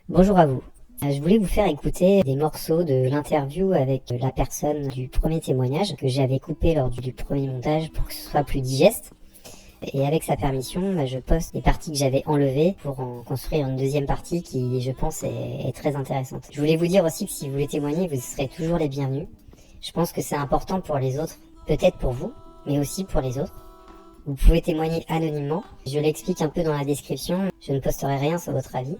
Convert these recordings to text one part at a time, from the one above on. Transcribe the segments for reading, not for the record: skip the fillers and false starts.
Bonjour à vous. Je voulais vous faire écouter des morceaux de l'interview avec la personne du premier témoignage que j'avais coupé lors du premier montage pour que ce soit plus digeste. Et avec sa permission, je poste les parties que j'avais enlevées pour en construire une deuxième partie qui, je pense, est très intéressante. Je voulais vous dire aussi que si vous voulez témoigner, vous serez toujours les bienvenus. Je pense que c'est important pour les autres, peut-être pour vous, mais aussi pour les autres. Vous pouvez témoigner anonymement. Je l'explique un peu dans la description. Je ne posterai rien sur votre avis.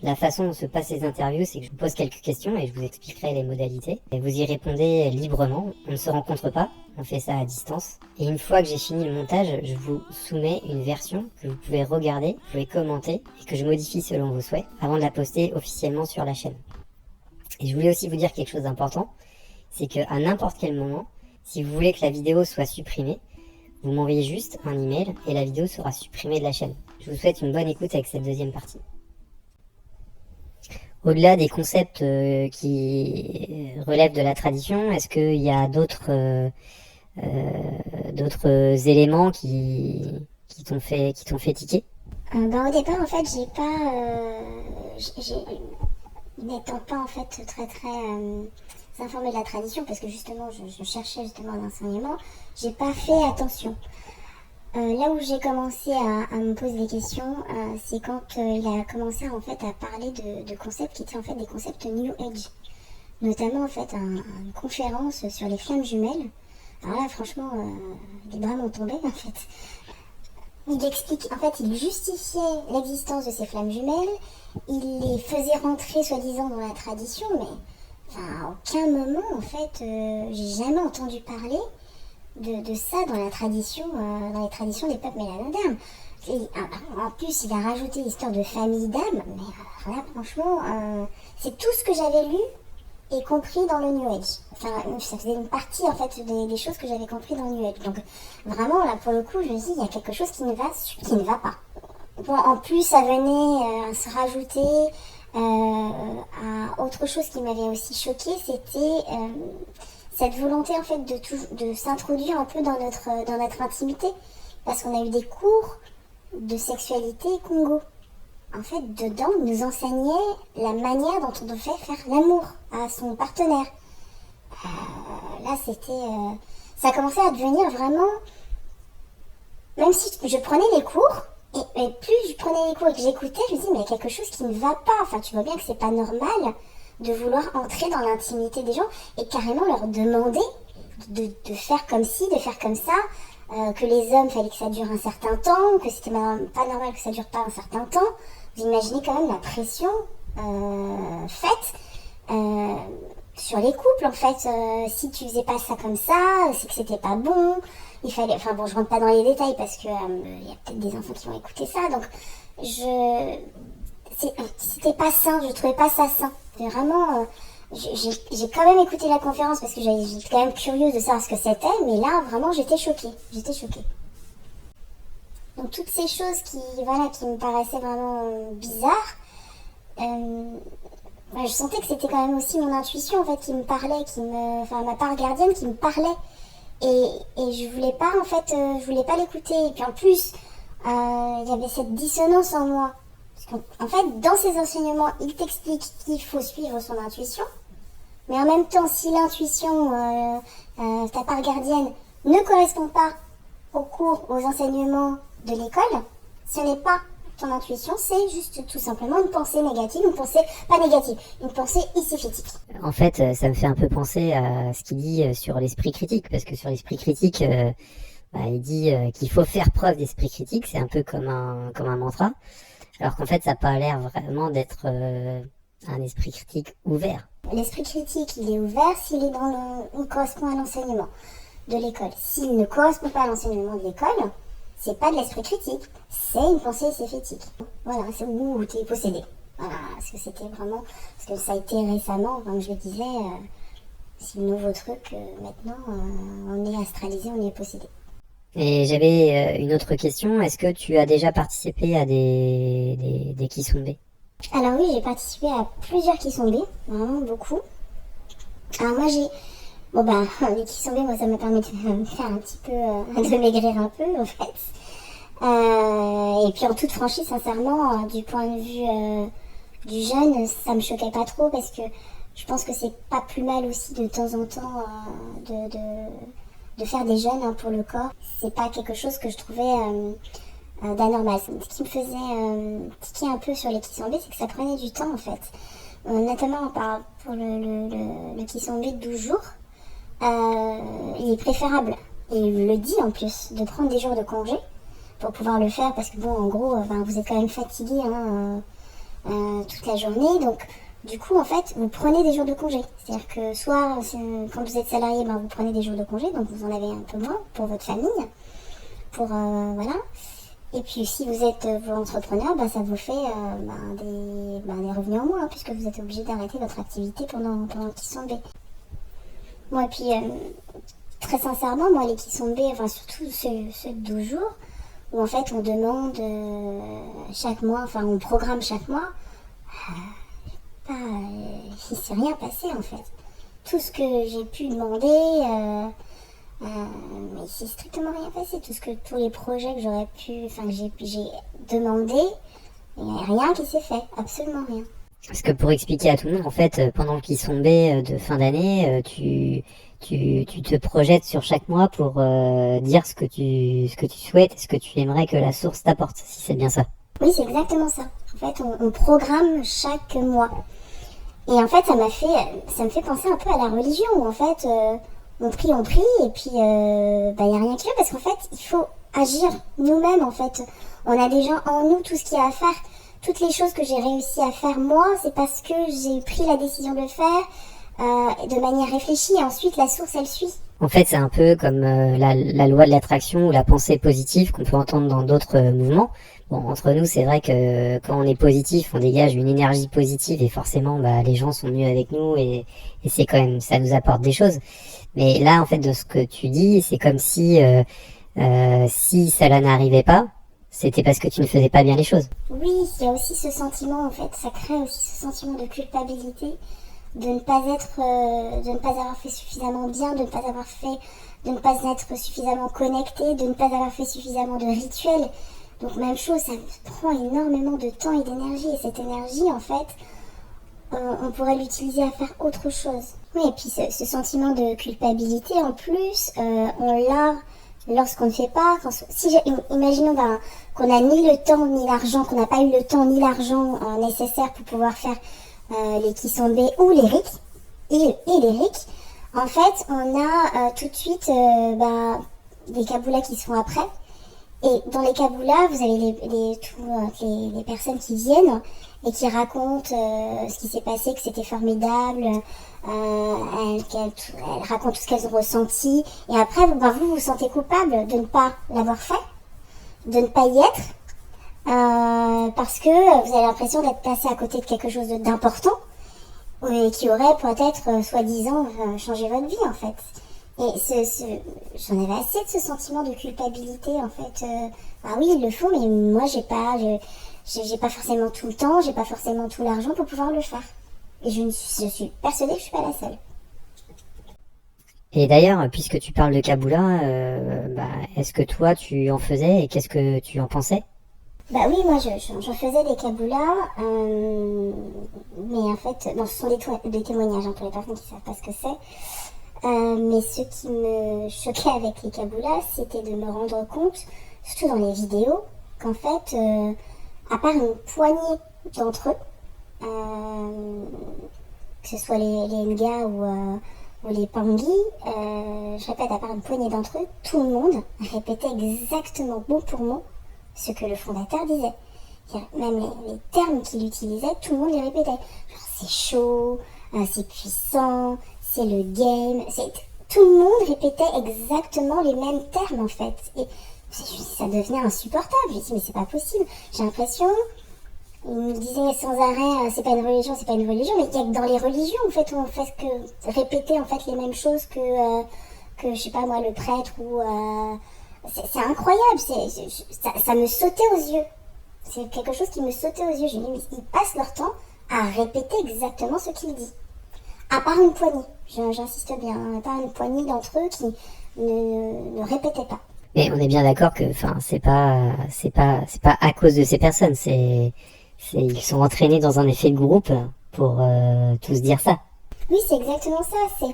La façon dont se passent les interviews, c'est que je vous pose quelques questions et je vous expliquerai les modalités. Et vous y répondez librement, on ne se rencontre pas, on fait ça à distance. Et une fois que j'ai fini le montage, je vous soumets une version que vous pouvez regarder, vous pouvez commenter et que je modifie selon vos souhaits avant de la poster officiellement sur la chaîne. Et je voulais aussi vous dire quelque chose d'important, c'est qu'à n'importe quel moment, si vous voulez que la vidéo soit supprimée, vous m'envoyez juste un email et la vidéo sera supprimée de la chaîne. Je vous souhaite une bonne écoute avec cette deuxième partie. Au-delà des concepts qui relèvent de la tradition, est-ce qu'il y a d'autres éléments qui t'ont fait tiquer? Au départ, en fait, n'étant pas en fait très informée de la tradition, parce que justement, je cherchais justement un enseignement, j'ai pas fait attention. Là où j'ai commencé à me poser des questions, c'est quand il a commencé en fait à parler de concepts qui étaient en fait des concepts New Age, notamment en fait une conférence sur les flammes jumelles. Alors là, franchement, les bras m'ont tombé en fait. Il explique, en fait, il justifiait l'existence de ces flammes jumelles, il les faisait rentrer soi-disant dans la tradition, mais enfin, à aucun moment, en fait, j'ai jamais entendu parler de ça dans la tradition, dans les traditions des peuples mélanésiens. En plus, il a rajouté l'histoire de famille d'âmes, mais là, franchement, c'est tout ce que j'avais lu et compris dans le New Age. Enfin, ça faisait une partie en fait des choses que j'avais compris dans le New Age. Donc vraiment là pour le coup, je me dis il y a quelque chose qui ne va pas. Bon, en plus ça venait se rajouter à autre chose qui m'avait aussi choquée, c'était cette volonté en fait de s'introduire un peu dans notre intimité, parce qu'on a eu des cours de sexualité Congo. En fait, dedans, il nous enseignait la manière dont on devait faire l'amour à son partenaire. Là, ça commençait à devenir vraiment... Même si je prenais les cours, et plus je prenais les cours et que j'écoutais, je me dis, mais il y a quelque chose qui ne va pas. Enfin, tu vois bien que c'est pas normal de vouloir entrer dans l'intimité des gens et carrément leur demander de faire comme ci, de faire comme ça, que les hommes, fallait que ça dure un certain temps, que c'était pas normal que ça dure pas un certain temps. Vous imaginez quand même la pression faite sur les couples, en fait. Si tu faisais pas ça comme ça, c'est que c'était pas bon. Il fallait, enfin bon, je rentre pas dans les détails parce que y a peut-être des enfants qui vont écouter ça, donc c'était pas sain, je trouvais pas ça sain. C'est vraiment, j'ai quand même écouté la conférence parce que j'étais quand même curieuse de savoir ce que c'était, mais là vraiment j'étais choquée. Donc toutes ces choses qui me paraissaient vraiment bizarres, je sentais que c'était quand même aussi mon intuition en fait qui me parlait, ma part gardienne qui me parlait, et je voulais pas en fait, je voulais pas l'écouter. Et puis en plus, il y avait cette dissonance en moi. Parce qu'en fait, dans ces enseignements, il t'explique qu'il faut suivre son intuition, mais en même temps, si l'intuition, ta part gardienne, ne correspond pas aux cours, aux enseignements de l'école, ce n'est pas ton intuition, c'est juste tout simplement une pensée négative, une pensée pas négative, une pensée isiphétique. En fait, ça me fait un peu penser à ce qu'il dit sur l'esprit critique, parce que sur l'esprit critique, il dit qu'il faut faire preuve d'esprit critique, c'est un peu comme un mantra, alors qu'en fait, ça n'a pas l'air vraiment d'être un esprit critique ouvert. L'esprit critique, il est ouvert s'il est il correspond à l'enseignement de l'école. S'il ne correspond pas à l'enseignement de l'école, c'est pas de l'esprit critique, c'est une pensée isiphétique. Voilà, c'est où tu es possédé. Voilà, parce que c'était vraiment... Parce que ça a été récemment, comme je le disais, c'est le nouveau truc, maintenant, on est astralisé, on est possédé. Et j'avais une autre question, est-ce que tu as déjà participé à des Kisombe? Alors oui, j'ai participé à plusieurs Kisombe, vraiment beaucoup. Alors moi les Kisombe, moi ça m'a permis de me faire un petit peu, de maigrir un peu en fait. Et puis en toute franchise, sincèrement, du point de vue du jeûne, ça me choquait pas trop parce que je pense que c'est pas plus mal aussi de temps en temps de faire des jeûnes hein, pour le corps. C'est pas quelque chose que je trouvais d'anormal. Ce qui me faisait tiquer un peu sur les Kissambe, c'est que ça prenait du temps en fait. Notamment pour le Kissambe de 12 jours, il est préférable, et il le dit en plus, de prendre des jours de congé pour pouvoir le faire parce que bon, en gros, vous êtes quand même fatigué hein, toute la journée, donc du coup, en fait, vous prenez des jours de congé. C'est-à-dire que soit, quand vous êtes salarié, vous prenez des jours de congé, donc vous en avez un peu moins pour votre famille, voilà. Et puis si vous êtes entrepreneur, ça vous fait des revenus en moins, hein, puisque vous êtes obligé d'arrêter votre activité pendant Kissambe. Bon, et puis, très sincèrement, moi, les Kissambe, surtout ceux de 12 jours, où en fait on demande chaque mois, on programme chaque mois, il s'est rien passé en fait. Tout ce que j'ai pu demander, mais il s'est strictement rien passé. Tous les projets que j'ai demandé, il n'y a rien qui s'est fait, absolument rien. Parce que pour expliquer à tout le monde, en fait, pendant le Kissambe de fin d'année, tu te projettes sur chaque mois pour dire ce que tu souhaites et ce que tu aimerais que la source t'apporte, si c'est bien ça. Oui, c'est exactement ça. En fait, on programme chaque mois. Et en fait, ça me fait penser un peu à la religion, où en fait, on prie, et puis il n'y a rien qui va, parce qu'en fait, il faut agir nous-mêmes, en fait. On a déjà en nous tout ce qu'il y a à faire. Toutes les choses que j'ai réussi à faire moi, c'est parce que j'ai pris la décision de le faire de manière réfléchie, et ensuite la source, elle suit. En fait, c'est un peu comme la loi de l'attraction ou la pensée positive qu'on peut entendre dans d'autres mouvements. Bon, entre nous, c'est vrai que quand on est positif, on dégage une énergie positive et forcément, les gens sont mieux avec nous et c'est quand même, ça nous apporte des choses. Mais là, en fait, de ce que tu dis, c'est comme si si cela n'arrivait pas, c'était parce que tu ne faisais pas bien les choses. Oui, il y a aussi ce sentiment, en fait, ça crée aussi ce sentiment de culpabilité, de ne pas avoir fait suffisamment bien, de ne pas être suffisamment connecté, de ne pas avoir fait suffisamment de rituels. Donc même chose, ça prend énormément de temps et d'énergie, et cette énergie, en fait, on pourrait l'utiliser à faire autre chose. Oui, et puis ce sentiment de culpabilité, en plus, on l'a lorsqu'on ne fait pas. Imaginons qu'on n'a ni le temps ni l'argent, qu'on n'a pas eu le temps ni l'argent nécessaire pour pouvoir faire les Kissambe ou les RIC, et les RIC. En fait, on a tout de suite des kaboulas qui sont après. Et dans les kaboulas, vous avez les personnes qui viennent et qui racontent ce qui s'est passé, que c'était formidable. Elles racontent tout ce qu'elles ont ressenti. Et après, vous vous sentez coupable de ne pas l'avoir fait, de ne pas y être, parce que vous avez l'impression d'être passé à côté de quelque chose d'important et qui aurait peut-être, soi-disant, changé votre vie en fait. Et j'en avais assez de ce sentiment de culpabilité en fait. Oui, ils le font, mais moi j'ai pas forcément tout le temps, j'ai pas forcément tout l'argent pour pouvoir le faire. Et je suis persuadée que je suis pas la seule. Et d'ailleurs, puisque tu parles de kaboula, est-ce que toi tu en faisais et qu'est-ce que tu en pensais? Oui, moi j'en faisais des kaboulas, mais en fait, ce sont des témoignages hein, pour les personnes qui savent pas ce que c'est. Mais ce qui me choquait avec les kaboulas, c'était de me rendre compte, surtout dans les vidéos, qu'en fait, à part une poignée d'entre eux, que ce soit les Nga ou les Pangui, je répète, à part une poignée d'entre eux, tout le monde répétait exactement mot pour mot ce que le fondateur disait. Même les termes qu'il utilisait, tout le monde les répétait. Genre, c'est chaud, c'est puissant, c'est le game. Tout le monde répétait exactement les mêmes termes en fait. Et ça devenait insupportable. Je me dis mais c'est pas possible. J'ai l'impression, il me disait sans arrêt, c'est pas une religion, mais il y a que dans les religions en fait où on fait que répéter en fait les mêmes choses que je sais pas moi le prêtre ou c'est incroyable. Ça me sautait aux yeux. C'est quelque chose qui me sautait aux yeux. Je me dis mais ils passent leur temps à répéter exactement ce qu'il dit. À part une poignée, j'insiste bien, à part une poignée d'entre eux qui ne répétaient pas. Mais on est bien d'accord que, c'est pas à cause de ces personnes, c'est Ils sont entraînés dans un effet de groupe pour tous dire ça. Oui, c'est exactement ça. C'est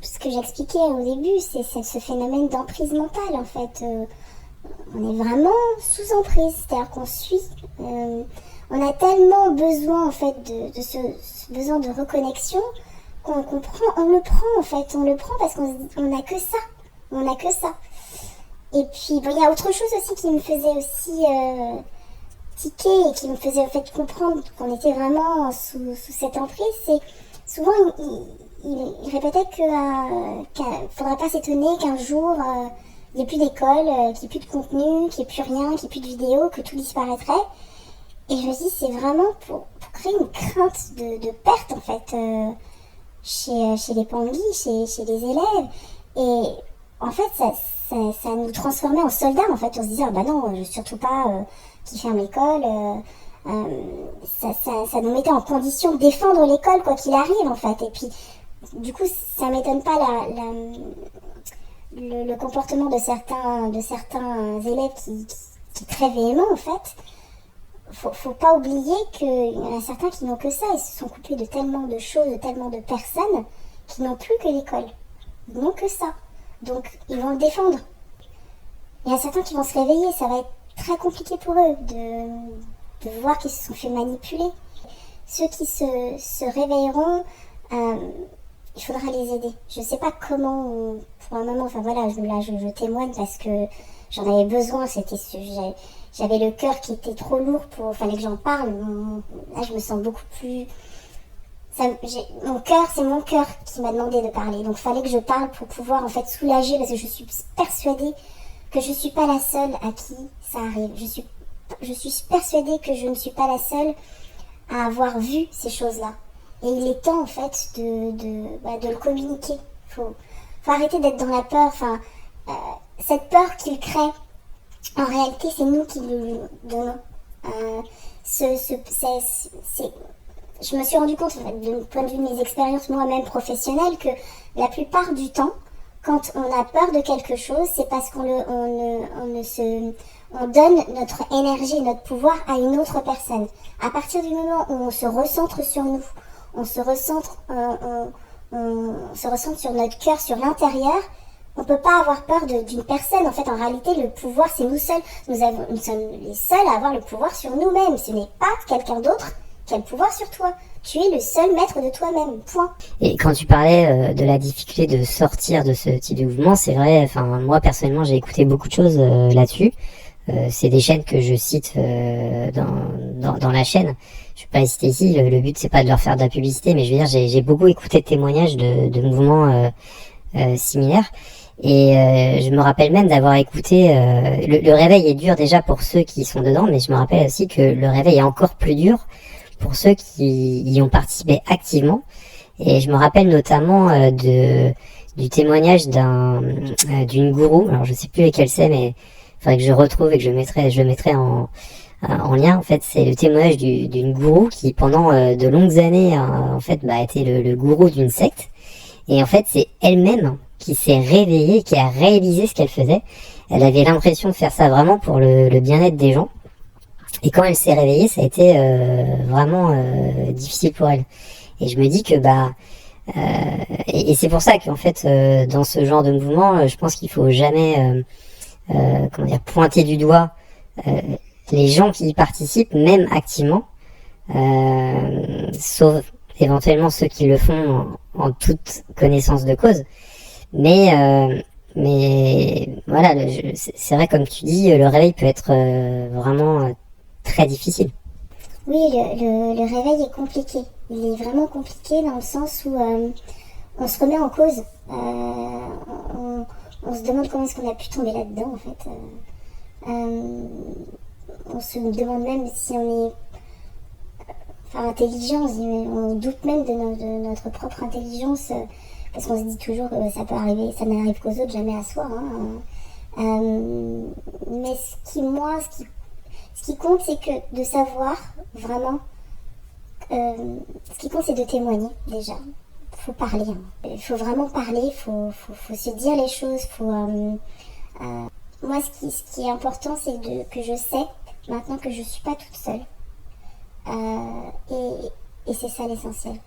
ce que j'expliquais au début, c'est ce phénomène d'emprise mentale en fait. On est vraiment sous emprise, c'est-à-dire qu'on suit. On a tellement besoin en fait de ce besoin de reconnexion qu'on le prend en fait, on le prend parce qu'on n'a que ça, on n'a que ça. Et puis bon, il y a autre chose aussi qui me faisait aussi tiquer et qui me faisait en fait comprendre qu'on était vraiment sous cette emprise, c'est souvent il répétait qu'il ne faudrait pas s'étonner qu'un jour il n'y ait plus d'école, qu'il n'y ait plus de contenu, qu'il n'y ait plus rien, qu'il n'y ait plus de vidéos, que tout disparaîtrait. Et je me dis, c'est vraiment pour créer une crainte de perte en fait chez les Pangui, chez les élèves. Et en fait, ça nous transformait en soldats en fait. On se disait, ah bah non, je veux surtout pas qu'ils ferment l'école. Ça nous mettait en condition de défendre l'école quoi qu'il arrive en fait. Et puis, du coup, ça m'étonne pas le comportement de certains élèves qui est très véhément en fait. Faut pas oublier qu'il y en a certains qui n'ont que ça, ils se sont coupés de tellement de choses, de tellement de personnes qui n'ont plus que l'école. Ils n'ont que ça. Donc ils vont le défendre. Il y en a certains qui vont se réveiller, ça va être très compliqué pour eux de voir qu'ils se sont fait manipuler. Ceux qui se réveilleront, il faudra les aider. Je sais pas comment, pour un moment, enfin voilà, je témoigne parce que j'en avais besoin, j'avais le cœur qui était trop lourd fallait que j'en parle. Là, je me sens beaucoup plus... c'est mon cœur qui m'a demandé de parler. Donc, il fallait que je parle pour pouvoir, en fait, soulager, parce que je suis persuadée que je ne suis pas la seule à qui ça arrive. Je suis persuadée que je ne suis pas la seule à avoir vu ces choses-là. Et il est temps, en fait, de le communiquer. Faut arrêter d'être dans la peur. Enfin, cette peur qu'il crée, en réalité, c'est nous qui le donnons. Je me suis rendu compte, en fait, du point de vue de mes expériences moi-même professionnelles, que la plupart du temps, quand on a peur de quelque chose, c'est parce qu'on donne notre énergie, notre pouvoir à une autre personne. À partir du moment où on se recentre sur nous, on se recentre sur notre cœur, sur l'intérieur, on ne peut pas avoir peur d'une personne. En fait, en réalité, le pouvoir, c'est nous seuls. Nous sommes les seuls à avoir le pouvoir sur nous-mêmes. Ce n'est pas quelqu'un d'autre qui a le pouvoir sur toi. Tu es le seul maître de toi-même. Point. Et quand tu parlais de la difficulté de sortir de ce type de mouvement, c'est vrai, enfin, moi, personnellement, j'ai écouté beaucoup de choses là-dessus. C'est des chaînes que je cite dans la chaîne. Je vais pas les citer ici. Le but, c'est pas de leur faire de la publicité, mais je veux dire, j'ai beaucoup écouté de témoignages de mouvements similaires. Et je me rappelle même d'avoir écouté... le réveil est dur déjà pour ceux qui sont dedans, mais je me rappelle aussi que le réveil est encore plus dur pour ceux qui y ont participé activement. Et je me rappelle notamment du témoignage d'une gourou. Alors je sais plus lequel c'est, mais il faudrait que je retrouve et que je mettrai en lien. En fait, c'est le témoignage d'une gourou qui pendant de longues années en fait était le gourou d'une secte. Et en fait, c'est elle-même qui s'est réveillée, qui a réalisé ce qu'elle faisait. Elle avait l'impression de faire ça vraiment pour le bien-être des gens. Et quand elle s'est réveillée, ça a été vraiment difficile pour elle. Et je me dis que et c'est pour ça qu'en fait, dans ce genre de mouvement, je pense qu'il faut jamais pointer du doigt les gens qui y participent, même activement, sauf éventuellement ceux qui le font en toute connaissance de cause. Mais voilà, c'est vrai, comme tu dis, le réveil peut être vraiment très difficile. Oui, le réveil est compliqué. Il est vraiment compliqué dans le sens où on se remet en cause. On se demande comment est-ce qu'on a pu tomber là-dedans, en fait. On se demande même si on est intelligent. On doute même de notre propre intelligence. Parce qu'on se dit toujours que ça peut arriver, ça n'arrive qu'aux autres, jamais à soi. Mais ce qui compte, c'est que de savoir vraiment. Ce qui compte, c'est de témoigner déjà. Il faut parler. Il faut vraiment parler. Il faut se dire les choses. Moi, ce qui est important, c'est que je sais maintenant que je ne suis pas toute seule. et c'est ça l'essentiel.